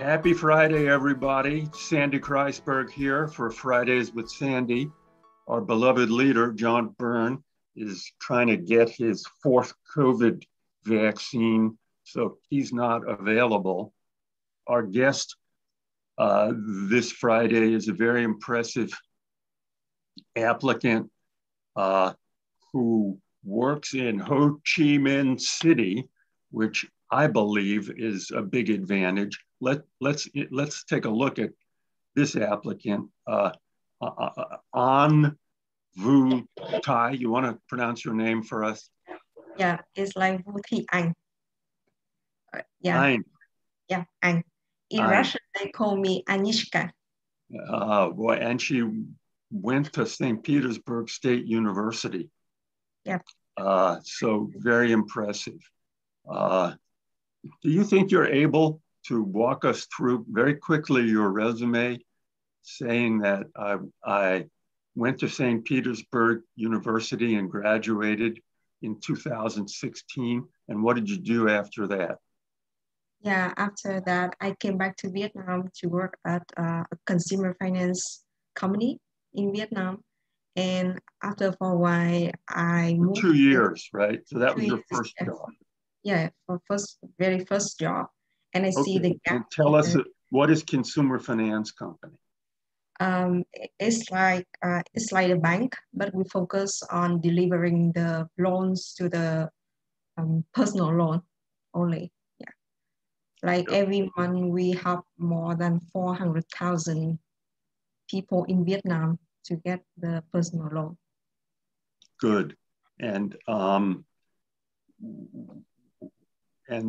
Happy Friday, everybody. Sandy Kreisberg here for Fridays with Sandy. Our beloved leader, John Byrne, is trying to get his fourth COVID vaccine, so he's not available. Our guest this Friday is a very impressive applicant who works in Ho Chi Minh City, which I believe is a big advantage. Let's take a look at this applicant. An Vu Tai, you want to pronounce your name for us? Yeah, it's like Vu Thi Anh. Yeah, Ein. yeah, Anh. In Russian, they call me Anishka. Boy, and she went to St. Petersburg State University. Yeah. So very impressive. Do you think you're able to walk us through very quickly your resume, saying that I went to St. Petersburg University and graduated in 2016, and what did you do after that? Yeah, after that, I came back to Vietnam to work at a consumer finance company in Vietnam. And after for a while, I moved. 2 years, right? So that was your first job. Yeah, for very first job. And I see the gap. And tell us, what is Consumer Finance Company? It's like a bank, but we focus on delivering the loans to the personal loan only. Yeah, like every month we have more than 400,000 people in Vietnam to get the personal loan. Good, and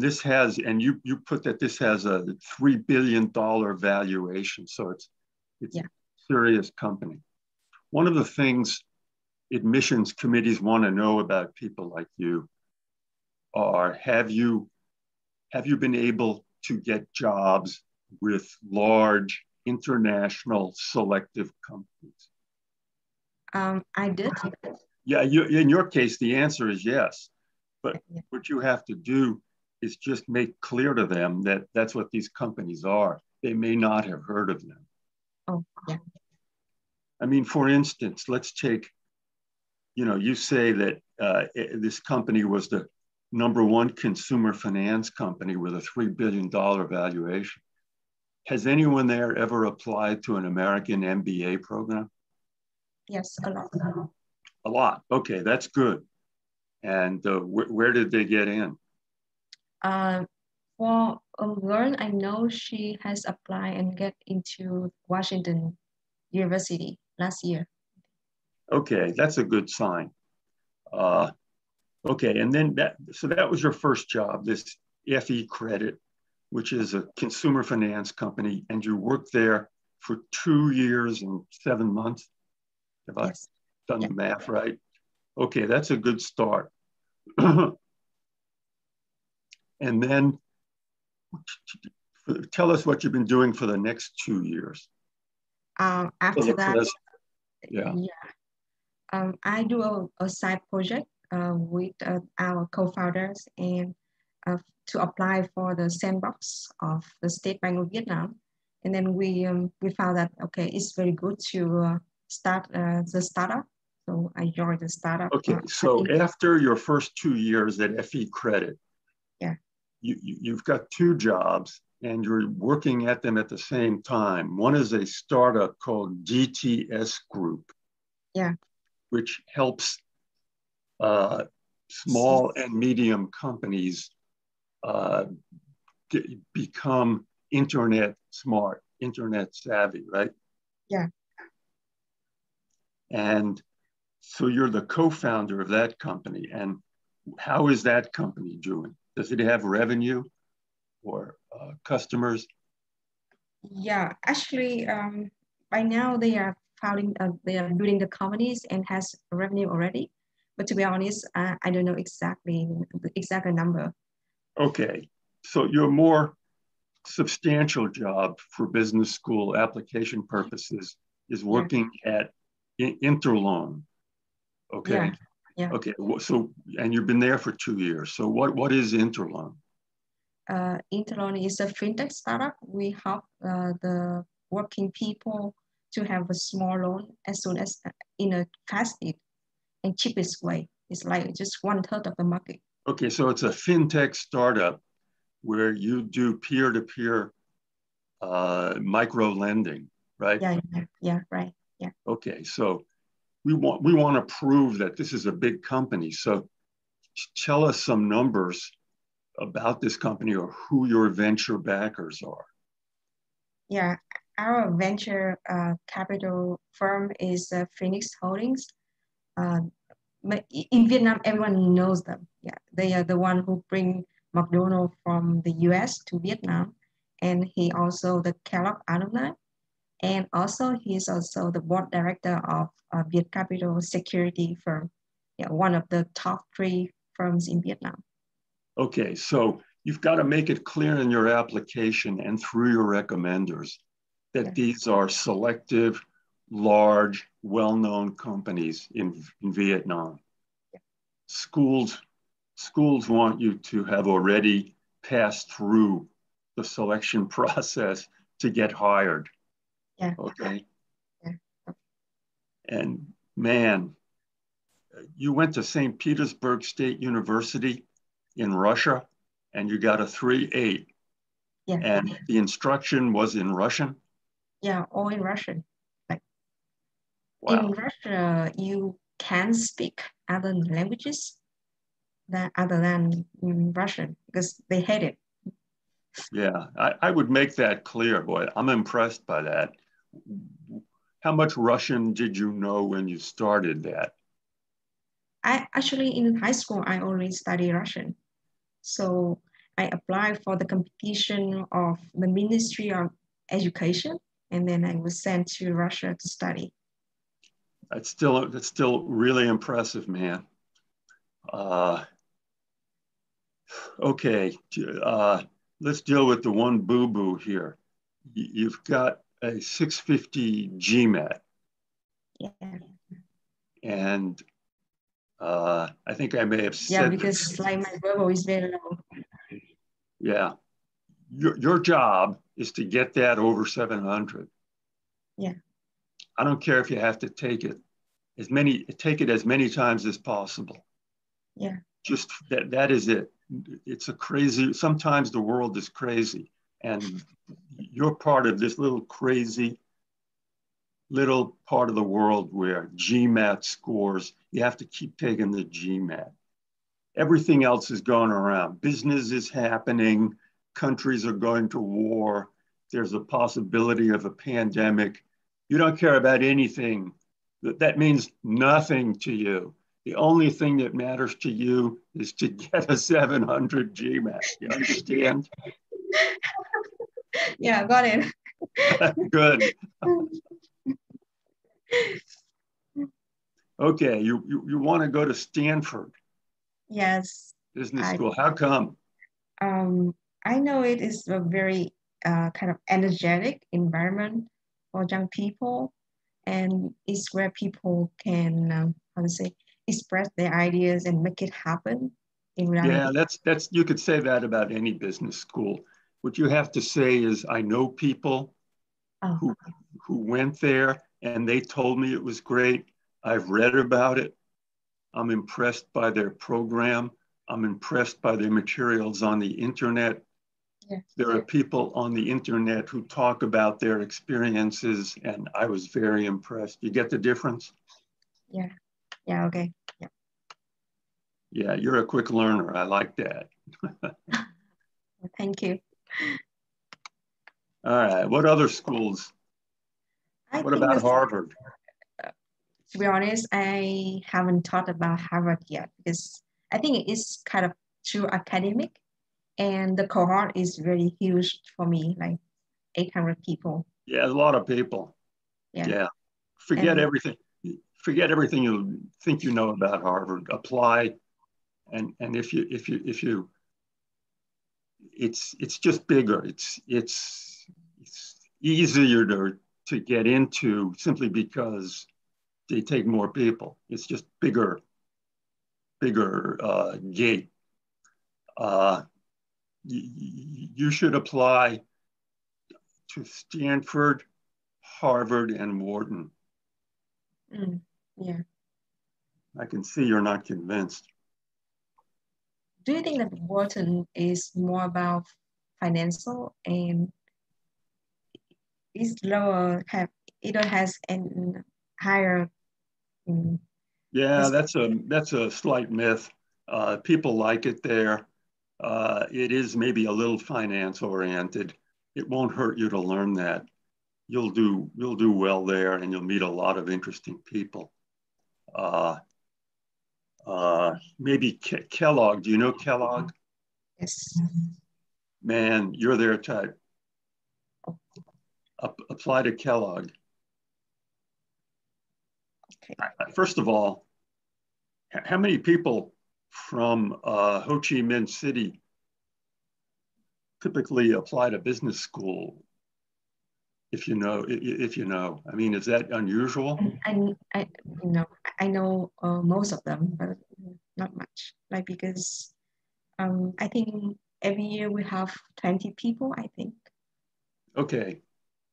this has, and you put that this has a $3 billion valuation, so it's yeah. A serious company. One of the things admissions committees want to know about people like you are, have you been able to get jobs with large international selective companies? I did. Yeah, in your case, the answer is yes. But what you have to do is just make clear to them that that's what these companies are. They may not have heard of them. Oh, yeah. I mean, for instance, let's take, you say that this company was the #1 consumer finance company with a $3 billion valuation. Has anyone there ever applied to an American MBA program? Yes, a lot. A lot. Okay, that's good. And where did they get in? For a girl, I know she has applied and get into Washington University last year. Okay, that's a good sign. Okay, and then that was your first job, this FE Credit, which is a consumer finance company, and you worked there for 2 years and 7 months. Have I done the math right? Okay, that's a good start. And then tell us what you've been doing for the next 2 years. After that, yeah. I do a side project with our co-founders and to apply for the sandbox of the State Bank of Vietnam. And then we found that, okay, it's very good to start the startup. So I joined the startup. Okay, so after your first 2 years at FE Credit, yeah, you've got 2 jobs and you're working at them at the same time. One is a startup called GTS Group, yeah, which helps small and medium companies become internet smart, internet savvy, right? Yeah. And so you're the co-founder of that company. And how is that company doing? Does it have revenue or customers? Yeah, actually, by now they are building the companies and has revenue already. But to be honest, I don't know exactly the exact number. Okay, so your more substantial job for business school application purposes is working at Interloan. Okay. Yeah. Okay. So, and you've been there for 2 years. So what is Interloan? Interloan is a fintech startup. We help the working people to have a small loan as soon as in a fastest and cheapest way. It's like just 1/3 of the market. Okay, so it's a fintech startup where you do peer-to-peer micro lending, right? Yeah, right. Yeah. Okay, so we want to prove that this is a big company. So tell us some numbers about this company or who your venture backers are. Yeah, our venture capital firm is Phoenix Holdings. In Vietnam, everyone knows them. Yeah, they are the one who bring McDonald from the US to Vietnam, and he also the Kellogg alumni, and also he is also the board director of Viet Capital Security Firm. Yeah, one of the top 3 firms in Vietnam. Okay, so you've got to make it clear in your application and through your recommenders that these are selective, large, well-known companies in Vietnam. Yeah. Schools want you to have already passed through the selection process to get hired. Yeah. Okay. Yeah. And man, you went to St. Petersburg State University in Russia and you got a 3.8. Yeah. And the instruction was in Russian? Yeah, all in Russian. Like wow. In Russia, you can speak other languages other than Russian because they hate it. Yeah, I would make that clear, boy. I'm impressed by that. How much Russian did you know when you started that? I actually in high school I already studied Russian, so I applied for the competition of the Ministry of Education, and then I was sent to Russia to study. That's still really impressive, man. Okay, let's deal with the one boo-boo here. You've got a 650 GMAT. Yeah. And I think I may have said because like my verbal is very low. Yeah. Your job is to get that over 700. Yeah. I don't care if you have to take it as many times as possible. Yeah. Just that is it. It's a crazy, sometimes the world is crazy. And you're part of this little crazy little part of the world where GMAT scores, you have to keep taking the GMAT. Everything else is going around. Business is happening. Countries are going to war. There's a possibility of a pandemic. You don't care about anything. That means nothing to you. The only thing that matters to you is to get a 700 GMAT. You understand? Yeah, got it. Good. Okay, you want to go to Stanford? Yes. Business school. How come? I know it is a very kind of energetic environment for young people, and it's where people can how to say express their ideas and make it happen in reality. Yeah, that's you could say that about any business school. What you have to say is, I know people who went there and they told me it was great. I've read about it. I'm impressed by their program. I'm impressed by their materials on the internet. Yeah. There are people on the internet who talk about their experiences, and I was very impressed. You get the difference? Yeah. Yeah. Okay. Yeah. Yeah, you're a quick learner. I like that. Thank you. All right. What other schools? What about Harvard? To be honest, I haven't thought about Harvard yet because I think it is kind of too academic, and the cohort is very huge for me, like 800 people. Yeah, a lot of people. Yeah. Forget everything. Forget everything you think you know about Harvard. Apply, and if you it's just bigger. It's easier to get into simply because they take more people. It's just bigger gate. You should apply to Stanford, Harvard, and Wharton. Yeah. I can see you're not convinced. Do you think that Wharton is more about financial and is lower have it has an higher Yeah, that's a slight myth. People like it there. It is maybe a little finance oriented. It won't hurt you to learn that. You'll do well there, and you'll meet a lot of interesting people. Uh, Maybe Kellogg. Do you know Kellogg? yes. Man, you're their type. Apply to Kellogg. Okay. First of all, how many people from Ho Chi Minh City typically apply to business school? If you know, I mean, is that unusual? I you know I know most of them, but not much. Like because I think every year we have 20 people. I think. Okay,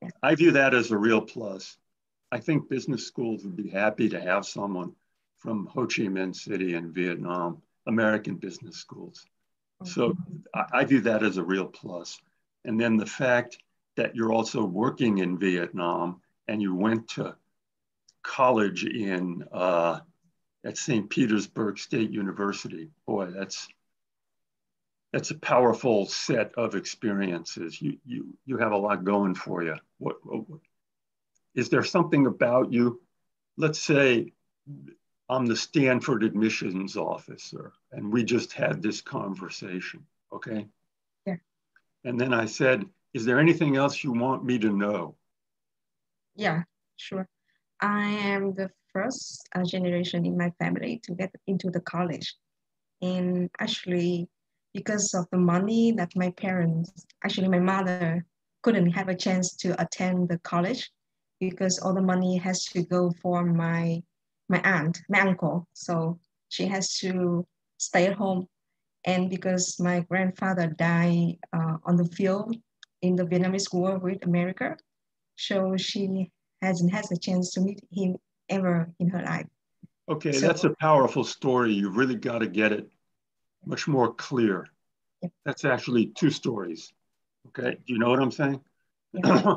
Yeah. I view that as a real plus. I think business schools would be happy to have someone from Ho Chi Minh City in Vietnam, American business schools. So I view that as a real plus. And then the fact that you're also working in Vietnam and you went to college in at St. Petersburg State University, boy, that's a powerful set of experiences. You have a lot going for you. What is there something about you? Let's say I'm the Stanford admissions officer, and we just had this conversation, okay? Yeah. And then I said, is there anything else you want me to know? Yeah, sure. I am the first generation in my family to get into the college. And actually, because of the money that my parents, actually my mother couldn't have a chance to attend the college because all the money has to go for my uncle. So she has to stay at home. And because my grandfather died on the field in the Vietnamese War with America, so she hasn't had a chance to meet him ever in her life. Okay, So that's a powerful story. You've really got to get it much more clear. yeah, That's actually two stories. Okay, do you know what I'm saying? yeah.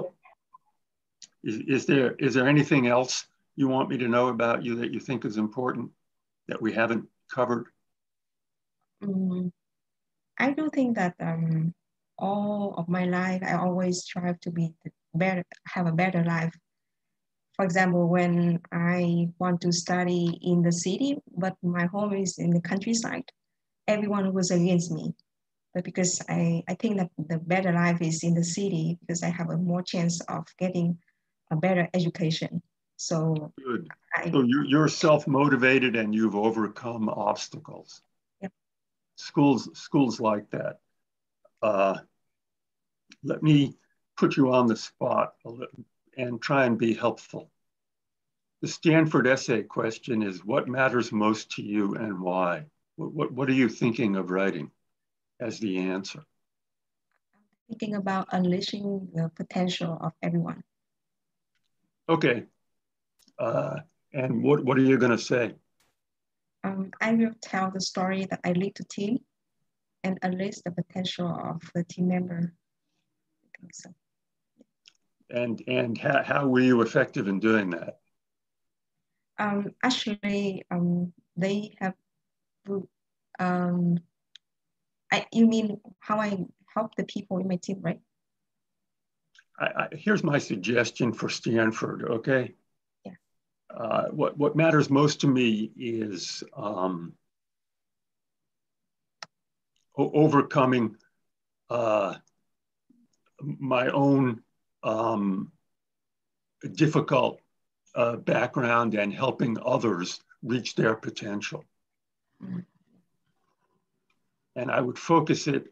Is there anything else you want me to know about you that you think is important that we haven't covered? Mm, I do think that all of my life I always strive to be better, have a better life. For example, when I want to study in the city, but my home is in the countryside, everyone was against me. But because I think that the better life is in the city because I have a more chance of getting a better education. So Good. I, So you're self-motivated and you've overcome obstacles. yeah, Schools like that. Uh, Let me put you on the spot a little and try and be helpful. The Stanford essay question is, what matters most to you and why? What are you thinking of writing as the answer? thinking about unleashing the potential of everyone. Okay. Uh, and what are you going to say? I will tell the story that I lead the team and unleash the potential of the team member. So, And how were you effective in doing that? actually, they have, um, you mean how I help the people in my team, right? Here's my suggestion for Stanford, okay? Yeah. What matters most to me is overcoming my own difficult background and helping others reach their potential. Mm. And I would focus the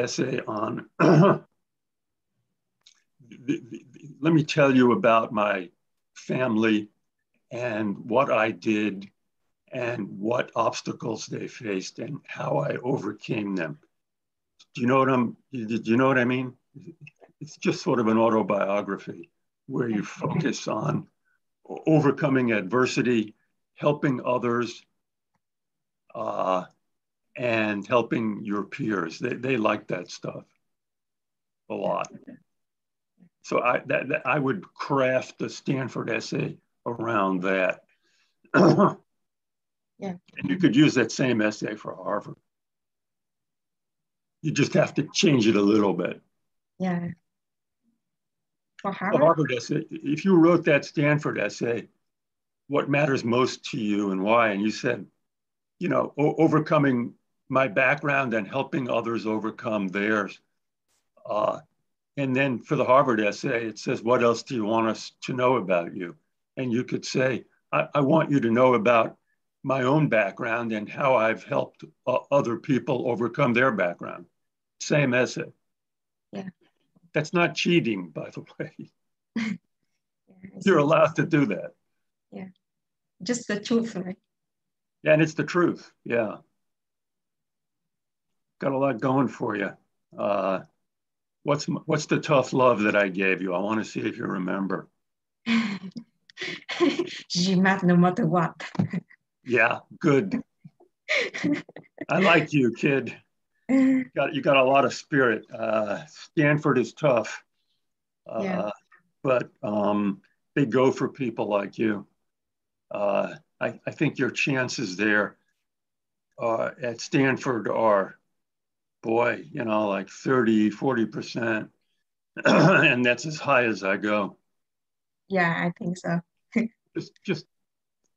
essay on, let me tell you about my family and what I did and what obstacles they faced and how I overcame them. Do you know what I mean? It's just sort of an autobiography where you focus on overcoming adversity, helping others, and helping your peers. They like that stuff a lot. So I would craft the Stanford essay around that. Yeah. And you could use that same essay for Harvard. You just have to change it a little bit. Yeah. For The Harvard? Harvard essay, if you wrote that Stanford essay, what matters most to you and why? And you said, you know, overcoming my background and helping others overcome theirs. And then for the Harvard essay, it says, what else do you want us to know about you? And you could say, I want you to know about my own background and how I've helped other people overcome their background. Same essay. Yeah. That's not cheating, by the way. Yeah, You're allowed to do that. Yeah. Just the truth, right? And it's the truth. Yeah. Got a lot going for you. What's the tough love that I gave you? I want to see if you remember. GMAT no matter what. Yeah, good. I like you, kid. You got a lot of spirit. Stanford is tough, Yeah. but they go for people like you. I think your chances there at Stanford are, boy, you know, like 30, 40%. And that's as high as I go. Yeah, I think so.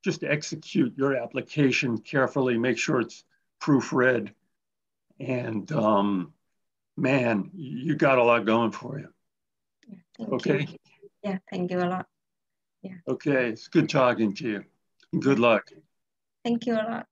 Just execute your application carefully, make sure it's proofread, and man, you got a lot going for you. Yeah, thank okay. You. Yeah, thank you a lot. Yeah. Okay, it's good talking to you. Good luck. Thank you a lot.